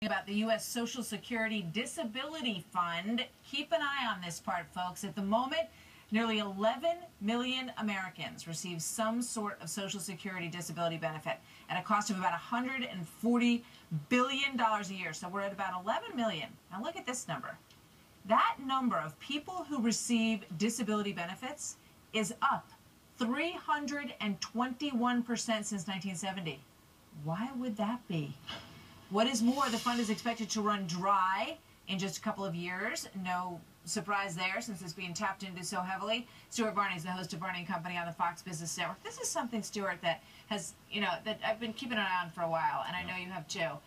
About the U.S. Social Security Disability Fund. Keep an eye on this part, folks. At the moment, nearly 11 million Americans receive some sort of Social Security disability benefit at a cost of about $140 billion a year. So we're at about 11 million. Now look at this number. That number of people who receive disability benefits is up 321% since 1970. Why would that be? What is more, the fund is expected to run dry in just a couple of years. No surprise there, since it's being tapped into so heavily. Stuart Varney is the host of Varney & Company on the Fox Business Network. This is something, Stuart, that has, that I've been keeping an eye on for a while, and I know you have too.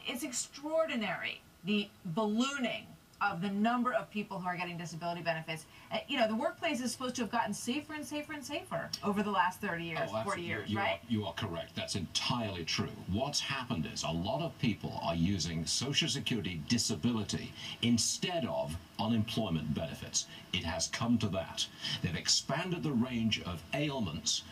It's extraordinary, the ballooning of the number of people who are getting disability benefits. The workplace is supposed to have gotten safer and safer and safer over the last 30 years, 40 years, right? You are correct. That's entirely true. What's happened is a lot of people are using Social Security disability instead of unemployment benefits. It has come to that. They've expanded the range of ailments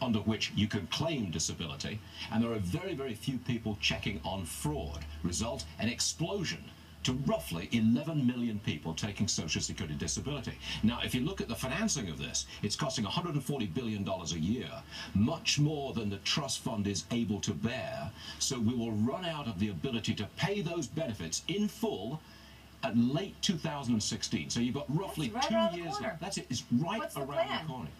under which you can claim disability, and there are very, very few people checking on fraud. Result, an explosion to roughly 11 million people taking Social Security disability. Now, if you look at the financing of this, it's costing $140 billion a year, much more than the trust fund is able to bear. So we will run out of the ability to pay those benefits in full at late 2016. So you've got roughly right 2 years left. That's it. It's right What's around the corner.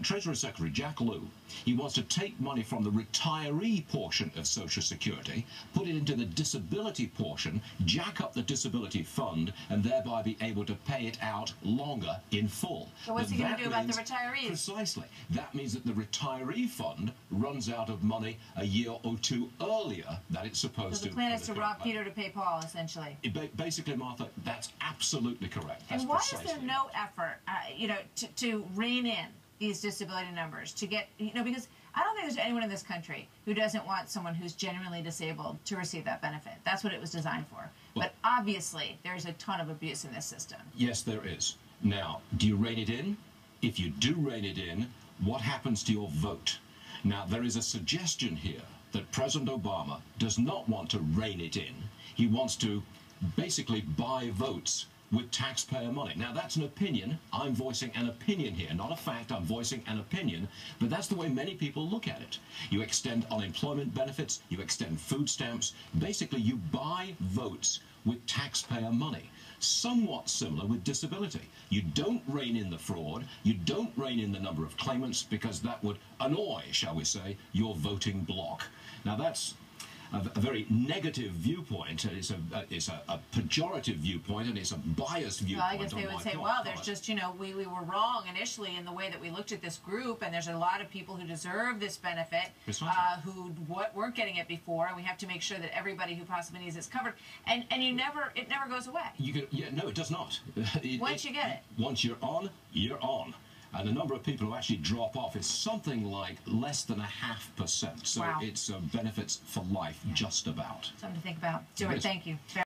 Treasury Secretary Jack Lew, he wants to take money from the retiree portion of Social Security, put it into the disability portion, jack up the disability fund, and thereby be able to pay it out longer in full. So what's he going to do about the retirees? Precisely. That means that the retiree fund runs out of money a year or two earlier than it's supposed to. So the plan is to rob Peter to pay Paul, essentially. Basically, Martha, that's absolutely correct. That's and why is there no effort, to rein in these disability numbers, to get, because I don't think there's anyone in this country who doesn't want someone who's genuinely disabled to receive that benefit. That's what it was designed for. Well, but obviously, there's a ton of abuse in this system. Yes, there is. Now, do you rein it in? If you do rein it in, what happens to your vote? Now, there is a suggestion here that President Obama does not want to rein it in. He wants to basically buy votes with taxpayer money. Now, that's an opinion. I'm voicing an opinion here, not a fact. I'm voicing an opinion, but that's the way many people look at it. You extend unemployment benefits, you extend food stamps. Basically, you buy votes with taxpayer money. Somewhat similar with disability. You don't rein in the fraud, you don't rein in the number of claimants, because that would annoy, shall we say, your voting bloc. Now, that's a very negative viewpoint. It's a pejorative viewpoint, and it's a biased viewpoint. Well, I guess they would say, well, there's just, we were wrong initially in the way that we looked at this group, and there's a lot of people who deserve this benefit who weren't getting it before, and we have to make sure that everybody who possibly needs it's covered. And it never goes away. No, it does not. Once you get it. Once you're on, you're on. And the number of people who actually drop off is something like less than 0.5%. So wow. It's benefits for life, just about. Something to think about. Stuart, thank you.